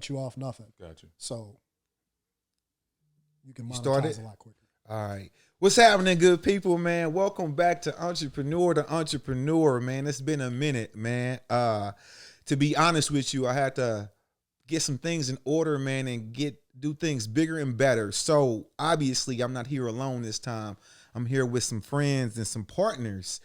you off, nothing. Gotcha. So you can started? monetize a lot quicker. All right. What's happening, good people, man? Welcome back to Entrepreneur to Entrepreneur, man. It's been a minute, man. To be honest with you, I had to get some things in order, man, and do things bigger and better. So obviously I'm not here alone this time. I'm here with some friends and some partners.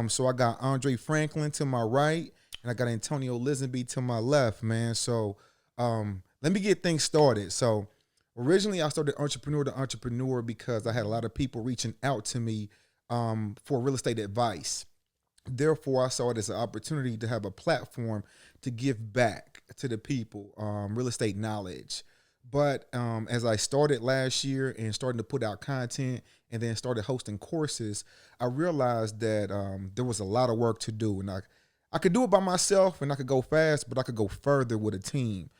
So I got Andre Franklin to my right, and I got Antonio Lisenby to my left, man. So let me get things started. So originally, I started Entrepreneur to Entrepreneur because I had a lot of people reaching out to me for real estate advice. Therefore, I saw it as an opportunity to have a platform to give back to the people, real estate knowledge. But as I started last year and starting to put out content and then started hosting courses, I realized that there was a lot of work to do. And I could do it by myself and I could go fast, but I could go further with a team.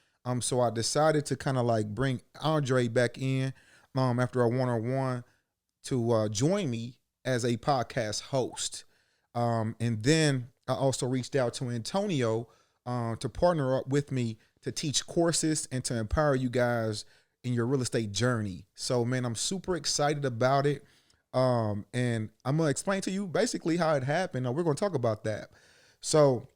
So I decided to kind of like bring Andre back in after a one-on-one to join me as a podcast host. And then I also reached out to Antonio to partner up with me to teach courses and to empower you guys in your real estate journey. So, man, I'm super excited about it. And I'm going to explain to you basically how it happened. We're going to talk about that. So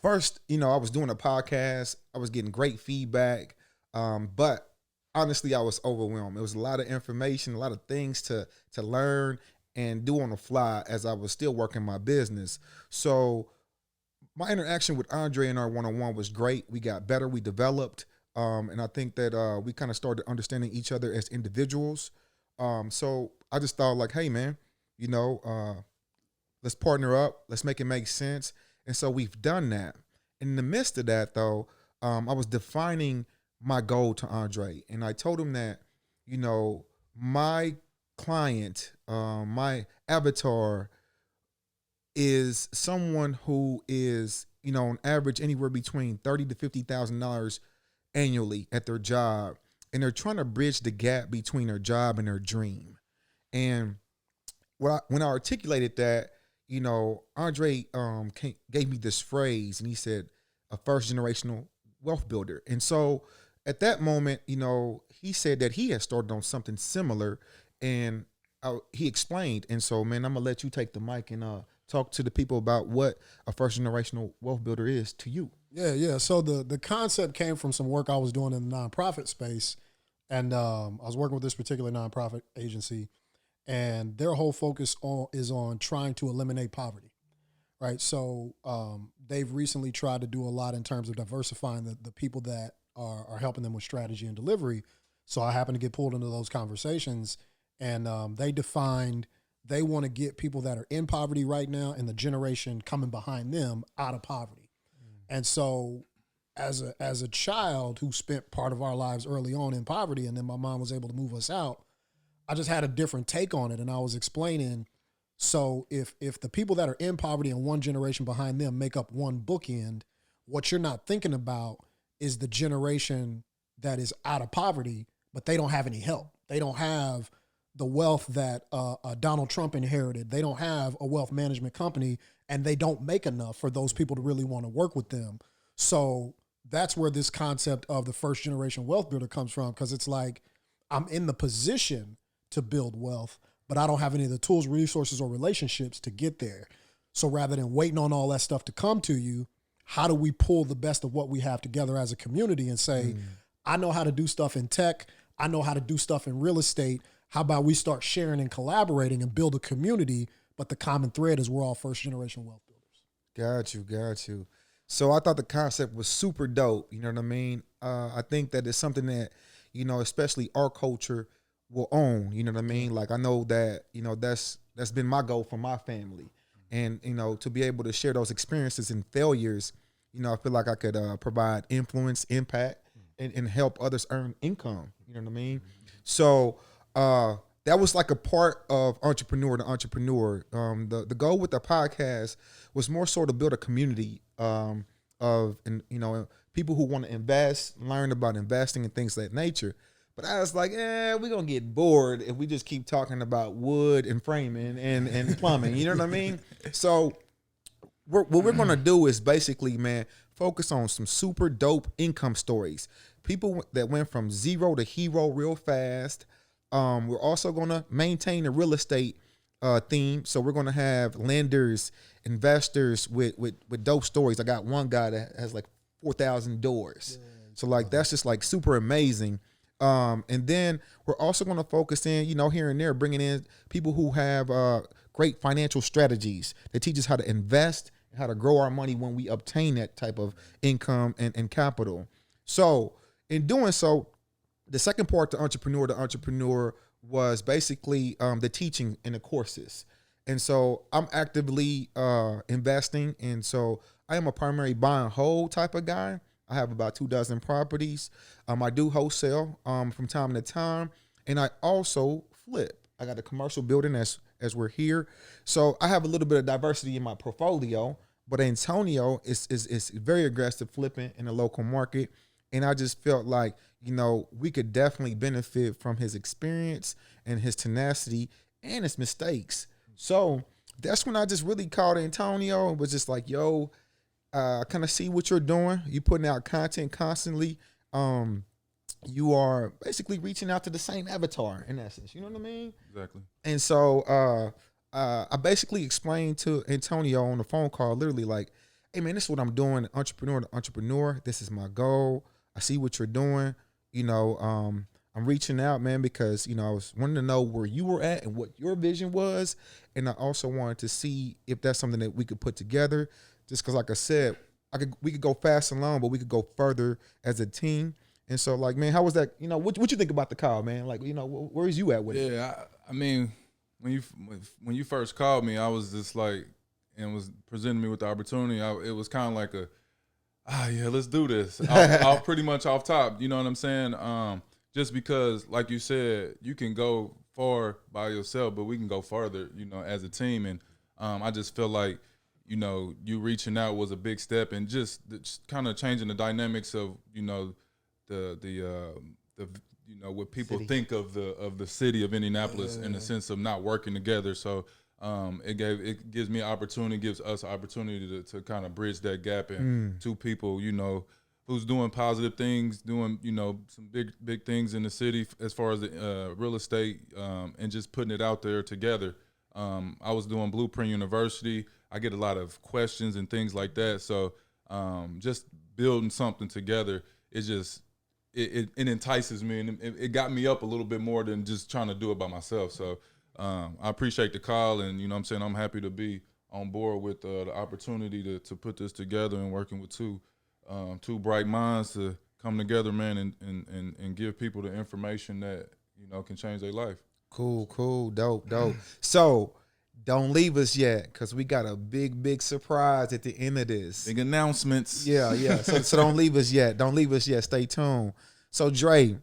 first, I was doing a podcast. I was getting great feedback. But honestly, I was overwhelmed. It was a lot of information, a lot of things to learn and do on the fly as I was still working my business. So my interaction with Andre in our one-on-one was great. We got better. We developed. And I think that we kind of started understanding each other as individuals. So I just thought like, hey, man, let's partner up. Let's make it make sense. And so we've done that. In the midst of that, though, I was defining my goal to Andre. And I told him that, my client, my avatar is someone who is, on average, anywhere between $30,000 to $50,000 annually at their job. And they're trying to bridge the gap between their job and their dream. And when I articulated that, Andre gave me this phrase, and he said, a first generational wealth builder. And so at that moment, he said that he had started on something similar, and he explained. And so, man, I'm going to let you take the mic and talk to the people about what a first generational wealth builder is to you. Yeah. So the concept came from some work I was doing in the nonprofit space. And I was working with this particular nonprofit agency, and their whole focus is on trying to eliminate poverty, right? So they've recently tried to do a lot in terms of diversifying the people that are helping them with strategy and delivery. So I happened to get pulled into those conversations, and they want to get people that are in poverty right now and the generation coming behind them out of poverty. And so as a child who spent part of our lives early on in poverty, and then my mom was able to move us out, I just had a different take on it. And I was explaining, so if the people that are in poverty and one generation behind them make up one bookend, what you're not thinking about is the generation that is out of poverty, but they don't have any help. They don't have the wealth that Donald Trump inherited. They don't have a wealth management company, and they don't make enough for those people to really want to work with them. So that's where this concept of the first generation wealth builder comes from, because it's like I'm in the position to build wealth, but I don't have any of the tools, resources, or relationships to get there. So rather than waiting on all that stuff to come to you, how do we pull the best of what we have together as a community and say, I know how to do stuff in tech. I know how to do stuff in real estate. How about we start sharing and collaborating and build a community? But the common thread is we're all first generation wealth builders. Got you. So I thought the concept was super dope. You know what I mean? I think that it's something that, especially our culture will own. You know what I mean? Like I know that, that's been my goal for my family. And, to be able to share those experiences and failures, I feel like I could provide influence, impact, and help others earn income. You know what I mean? So that was like a part of Entrepreneur to Entrepreneur. The goal with the podcast was more so to build a community of people who want to invest, learn about investing and things of that nature. But I was like, we're going to get bored if we just keep talking about wood and framing and plumbing. You know what I mean? So what we're going to do is basically, man, focus on some super dope income stories. people that went from zero to hero real fast. We're also going to maintain the real estate theme. So we're going to have lenders, investors with dope stories. I got one guy that has like 4,000 doors. Yeah, so like that's just like super amazing. And then we're also going to focus in, here and there, bringing in people who have great financial strategies that teach us how to invest and how to grow our money when we obtain that type of income and capital. So in doing so, the second part to entrepreneur was basically the teaching and the courses. And so I'm actively investing. And so I am a primary buy and hold type of guy. I have about 24 properties. I do wholesale from time to time. And I also flip. I got a commercial building as we're here. So I have a little bit of diversity in my portfolio. But Antonio is very aggressive flipping in the local market. And I just felt like, we could definitely benefit from his experience and his tenacity and his mistakes. So that's when I just really called Antonio and was just like, yo, I kind of see what you're doing. You putting out content constantly. You are basically reaching out to the same avatar in essence. You know what I mean? Exactly. And so I basically explained to Antonio on the phone call, literally like, hey man, this is what I'm doing. Entrepreneur to entrepreneur. This is my goal. I see what you're doing. I'm reaching out, man, because, I was wanting to know where you were at and what your vision was. And I also wanted to see if that's something that we could put together. Just because, like I said, we could go fast alone, but we could go further as a team. And so, like, man, how was that? What you think about the call, man? Like, where's you at with it? Yeah, I mean, when you first called me, I was just like, and was presenting me with the opportunity. It was kind of like yeah, let's do this. I'll pretty much off top. You know what I'm saying? Just because, like you said, you can go far by yourself, but we can go farther, as a team. And I just feel like, you reaching out was a big step, and just kind of changing the dynamics of, the what people think of the city of Indianapolis in the sense of not working together. So it gives me an opportunity, gives us an opportunity to kind of bridge that gap, and two people, who's doing positive things, doing, some big things in the city as far as the real estate, and just putting it out there together. I was doing Blueprint University. I get a lot of questions and things like that. So just building something together, it entices me, and it got me up a little bit more than just trying to do it by myself. So I appreciate the call, and I'm happy to be on board with the opportunity to put this together, and working with two bright minds to come together, man, and give people the information that can change their life. Cool, dope. So don't leave us yet, because we got a big surprise at the end of this. Big announcements. Yeah. So don't leave us yet. Stay tuned. So Dre,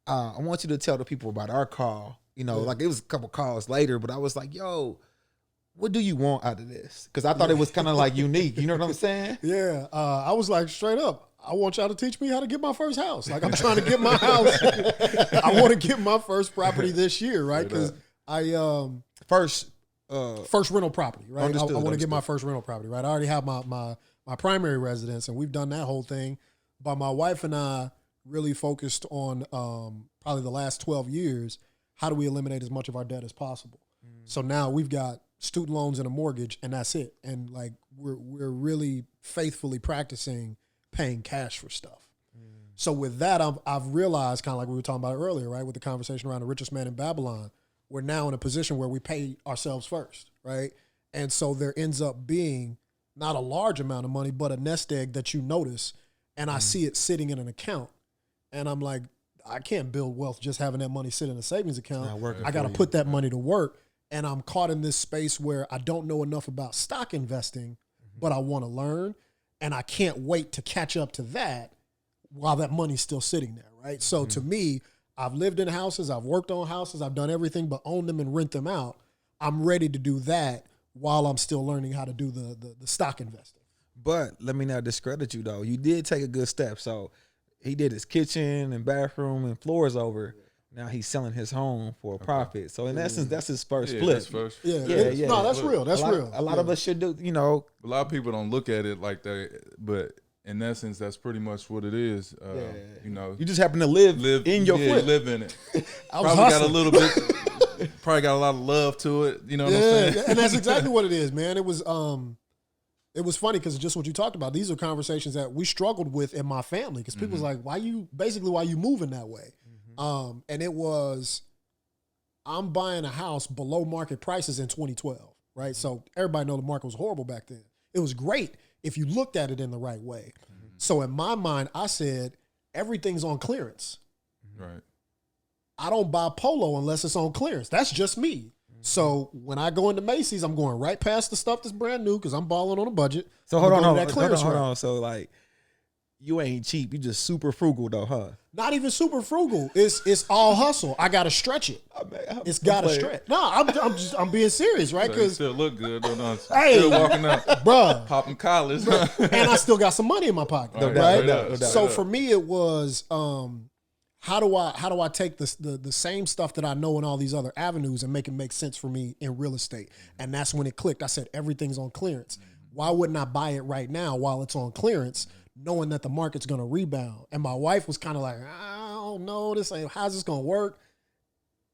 I want you to tell the people about our call. Like it was a couple calls later, but I was like, yo, what do you want out of this? Because I thought it was kind of like unique. You know what I'm saying? Yeah. I was like, straight up, I want y'all to teach me how to get my first house. Like, I'm trying to get my house. I want to get my first property this year, right? Because first rental property, right? I want to get my first rental property, right? I already have my primary residence, and we've done that whole thing. But my wife and I really focused on probably the last 12 years, how do we eliminate as much of our debt as possible? So now we've got student loans and a mortgage, and that's it. And like we're really faithfully practicing paying cash for stuff. So with that, I've realized, kind of like we were talking about earlier, right, with the conversation around the richest man in Babylon, we're now in a position where we pay ourselves first, right? And so there ends up being not a large amount of money, but a nest egg that you notice, and I see it sitting in an account, and I'm like, I can't build wealth just having that money sit in a savings account. I got to put that money to work, and I'm caught in this space where I don't know enough about stock investing, but I want to learn, and I can't wait to catch up to that while that money's still sitting there, right? So to me, I've lived in houses, I've worked on houses, I've done everything but own them and rent them out. I'm ready to do that while I'm still learning how to do the stock investing. But let me not discredit you, though. You did take a good step. So he did his kitchen and bathroom and floors over. Now he's selling his home for a profit. So in essence, that's his first flip. That's first. Yeah. No, that's real. That's real. A lot of us should do, A lot of people don't look at it like that, but in essence, that's pretty much what it is. You know, You just happen to live in your flip. live in it. I was Probably got a hustling. little bit. Probably got a lot of love to it. You know what I'm saying? And that's exactly what it is, man. It was funny because just what you talked about. These are conversations that we struggled with in my family because people was like, why you moving that way? And it was, I'm buying a house below market prices in 2012, right? So everybody know the market was horrible back then. It was great if you looked at it in the right way. So in my mind, I said, everything's on clearance. Right. I don't buy Polo unless it's on clearance. That's just me. So when I go into Macy's, I'm going right past the stuff that's brand new because I'm balling on a budget. So I'm hold going on, to that clearance hold route. on. So like, you ain't cheap. You just super frugal though, huh? Not even super frugal. It's all hustle. I gotta stretch it. It's gotta stretch. No, I'm being serious, right? So you Because still look good, don't you? Hey. Still walking out, bruh, popping collars. and I still got some money in my pocket, No right? doubt, no doubt, no So doubt. for me, it was how do I take the same stuff that I know in all these other avenues and make it make sense for me in real estate? And that's when it clicked. I said everything's on clearance. Why wouldn't I buy it right now while it's on clearance, knowing that the market's going to rebound? And my wife was kind of like, I don't know, how's this going to work?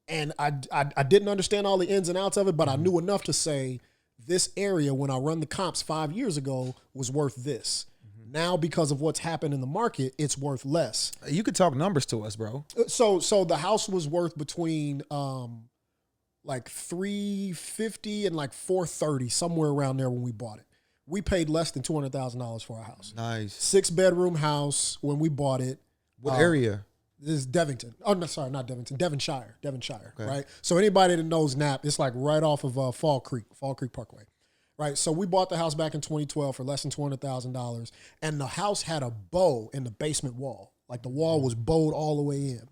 And I didn't understand all the ins and outs of it, but I knew enough to say this area, when I run the comps 5 years ago, was worth this. Now, because of what's happened in the market, it's worth less. You could talk numbers to us, bro. So the house was worth between like $350 and like $430, somewhere around there when we bought it. We paid less than $200,000 for our house. Nice. 6-bedroom house when we bought it. What area? This is Devington. Oh, no, sorry, not Devington. Devonshire, right? So anybody that knows Knapp, it's like right off of Fall Creek Parkway, right? So we bought the house back in 2012 for less than $200,000, and the house had a bow in the basement wall. Like the wall was bowed all the way in.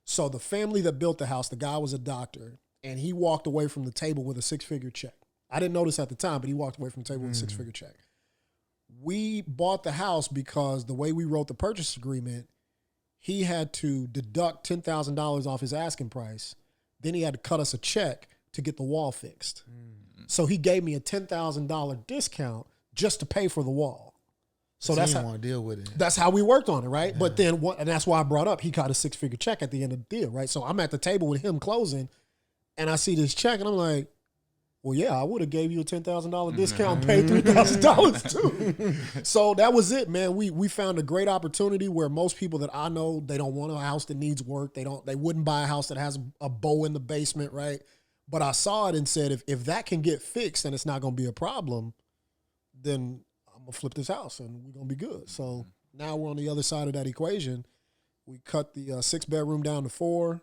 So the family that built the house, the guy was a doctor, and he walked away from the table with a 6-figure check. I didn't notice at the time, but he walked away from the table with a 6-figure check. We bought the house because the way we wrote the purchase agreement, he had to deduct $10,000 off his asking price. Then he had to cut us a check to get the wall fixed. So he gave me a $10,000 discount just to pay for the wall. So that's how, want to deal with it. that's how we worked on it, right? Yeah. But then, and that's why I brought up, he got a 6-figure check at the end of the deal, right? So I'm at the table with him closing, and I see this check, and I'm like, well, yeah, I would have gave you a $10,000 discount and paid $3,000 too. So that was it, man. We found a great opportunity where most people that I know, they don't want a house that needs work. They wouldn't buy a house that has a bow in the basement, right? But I saw it and said, if that can get fixed and it's not going to be a problem, then I'm going to flip this house and we're going to be good. So now we're on the other side of that equation. We cut the 6-bedroom down to 4,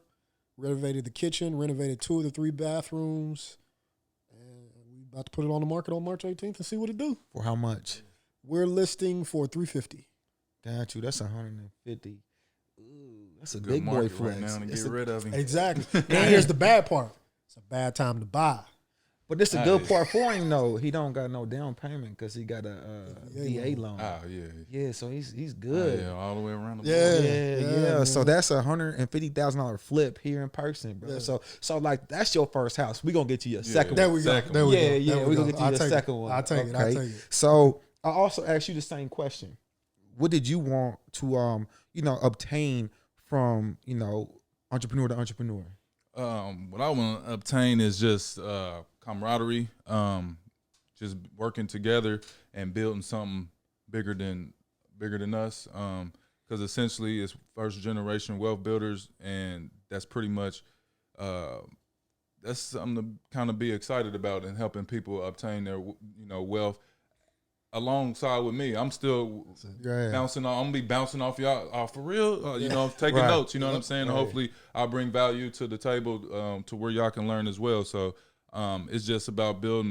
renovated the kitchen, renovated 2 of the 3 bathrooms. About to put it on the market on March 18th and see what it do. For how much? We're listing for $350. Got you. That's $150. Ooh, that's a Good big boy market flex. right now to It's get rid of him. Exactly. Now here's the bad part. It's a bad time to buy. But this a good part for him though. He don't got no down payment because he got a VA loan. Oh yeah. Yeah, so he's good. Yeah, all the way around the Yeah. Yeah. So that's $150,000 flip here in person, bro. Yeah. So like that's your first house. We gonna get you a second There one. we go. Second There we go. Yeah, There we go. gonna get you I'll a take second it. one. I'll take it. I'll take it. So I also asked you the same question. What did you want to obtain from entrepreneur to entrepreneur? What I want to obtain is just camaraderie, just working together and building something bigger than us. Because essentially, it's first generation wealth builders, and that's pretty much that's something to kind of be excited about and helping people obtain their wealth. Alongside with me, I'm still bouncing off. I'm gonna be bouncing off y'all for real. Taking notes. You know what I'm saying. Right. Hopefully, I'll bring value to the table to where y'all can learn as well. So it's just about building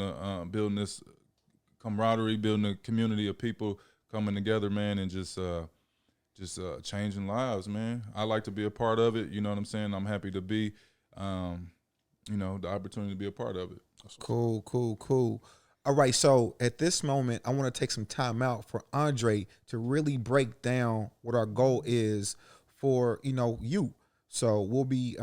this camaraderie, building a community of people coming together, man, and just changing lives, man. I like to be a part of it. You know what I'm saying. I'm happy to be, the opportunity to be a part of it. Cool. All right, so at this moment, I want to take some time out for Andre to really break down what our goal is for, you. So we'll be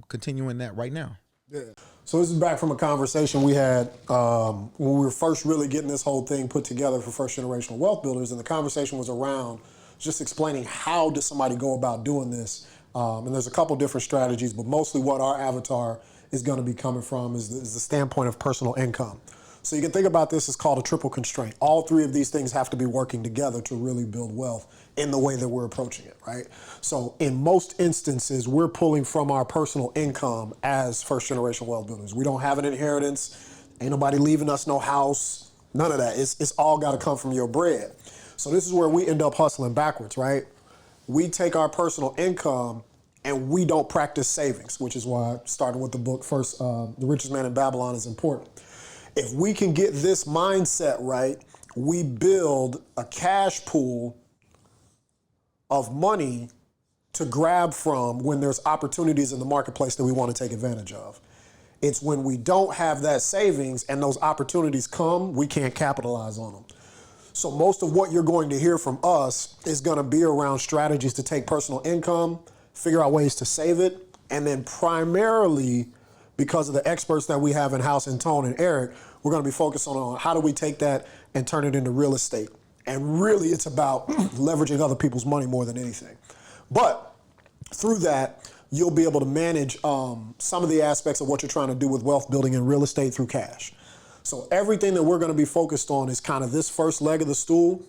continuing that right now. Yeah. So this is back from a conversation we had when we were first really getting this whole thing put together for first generational wealth builders, and the conversation was around just explaining how does somebody go about doing this. And there's a couple different strategies, but mostly what our avatar is going to be coming from is the standpoint of personal income. So you can think about this as called a triple constraint. All three of these things have to be working together to really build wealth in the way that we're approaching it, right? So in most instances, we're pulling from our personal income as first generation wealth builders. We don't have an inheritance. Ain't nobody leaving us no house. None of that. It's all got to come from your bread. So this is where we end up hustling backwards, right? We take our personal income and we don't practice savings, which is why starting with the book first, The Richest Man in Babylon is important. If we can get this mindset right, we build a cash pool of money to grab from when there's opportunities in the marketplace that we want to take advantage of. It's when we don't have that savings and those opportunities come, we can't capitalize on them. So most of what you're going to hear from us is going to be around strategies to take personal income, figure out ways to save it, and then primarily, because of the experts that we have in-house in Tone and Eric, we're going to be focused on how do we take that and turn it into real estate. And really it's about leveraging other people's money more than anything. But through that, you'll be able to manage some of the aspects of what you're trying to do with wealth building and real estate through cash. So everything that we're going to be focused on is kind of this first leg of the stool.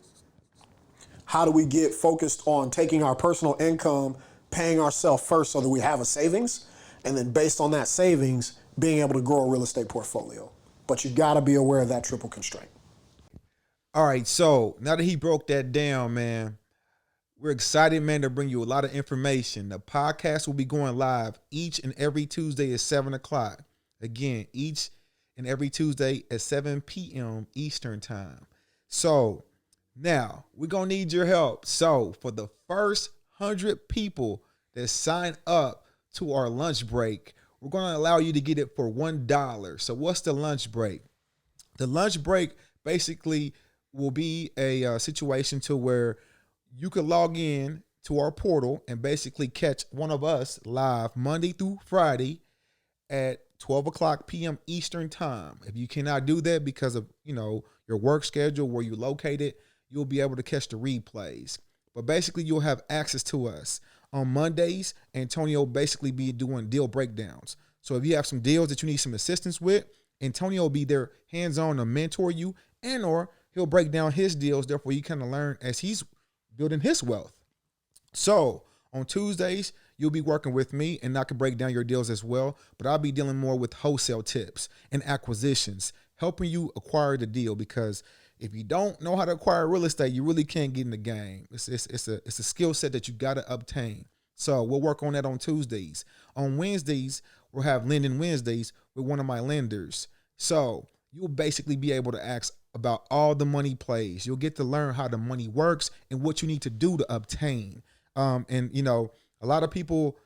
How do we get focused on taking our personal income, paying ourselves first so that we have a savings, and then based on that savings, being able to grow a real estate portfolio. But you got to be aware of that triple constraint. All right, so now that he broke that down, man, we're excited, man, to bring you a lot of information. The podcast will be going live each and every Tuesday at 7 o'clock. Again, each and every Tuesday at 7 p.m. Eastern time. So now we're going to need your help. So for the first 100 people that sign up to our lunch break, we're going to allow you to get it for $1. So what's the lunch break? The lunch break basically will be a situation to where you could log in to our portal and basically catch one of us live Monday through Friday at 12 o'clock p.m. Eastern time. If you cannot do that because of, your work schedule, where you're located, you'll be able to catch the replays. But basically, you'll have access to us. On Mondays, Antonio will basically be doing deal breakdowns. So if you have some deals that you need some assistance with, Antonio will be there hands-on to mentor you, and or he'll break down his deals. Therefore, you kind of learn as he's building his wealth. So on Tuesdays, you'll be working with me, and I can break down your deals as well. But I'll be dealing more with wholesale tips and acquisitions, helping you acquire the deal. Because if you don't know how to acquire real estate, you really can't get in the game. It's a skill set that you got to obtain. So we'll work on that on Tuesdays. On Wednesdays, we'll have Lending Wednesdays with one of my lenders. So you'll basically be able to ask about all the money plays. You'll get to learn how the money works and what you need to do to obtain. And a lot of people,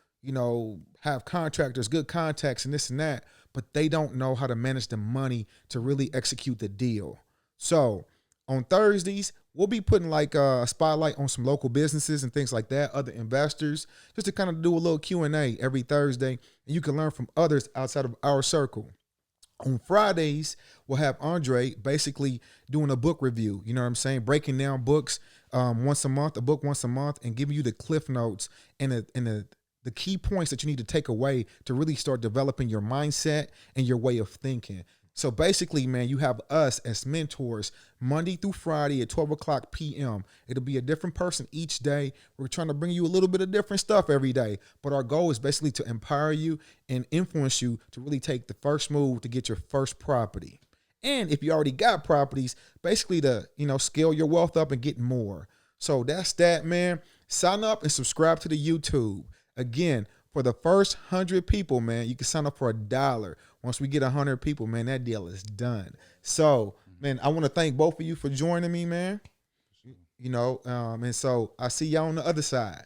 have contractors, good contacts and this and that, but they don't know how to manage the money to really execute the deal. So on Thursdays, we'll be putting like a spotlight on some local businesses and things like that, other investors, just to kind of do a little Q&A every Thursday. And you can learn from others outside of our circle. On Fridays, we'll have Andre basically doing a book review. You know what I'm saying? Breaking down books once a month, a book once a month, and giving you the cliff notes and the key points that you need to take away to really start developing your mindset and your way of thinking. So basically, man, you have us as mentors Monday through Friday at 12 o'clock p.m. It'll be a different person each day. We're trying to bring you a little bit of different stuff every day. But our goal is basically to empower you and influence you to really take the first move to get your first property. And if you already got properties, basically to, scale your wealth up and get more. So that's that, man. Sign up and subscribe to the YouTube. Again, for the first 100 people, man, you can sign up for $1. Once we get 100 people, man, that deal is done. So, man, I want to thank both of you for joining me, man. And so I see y'all on the other side.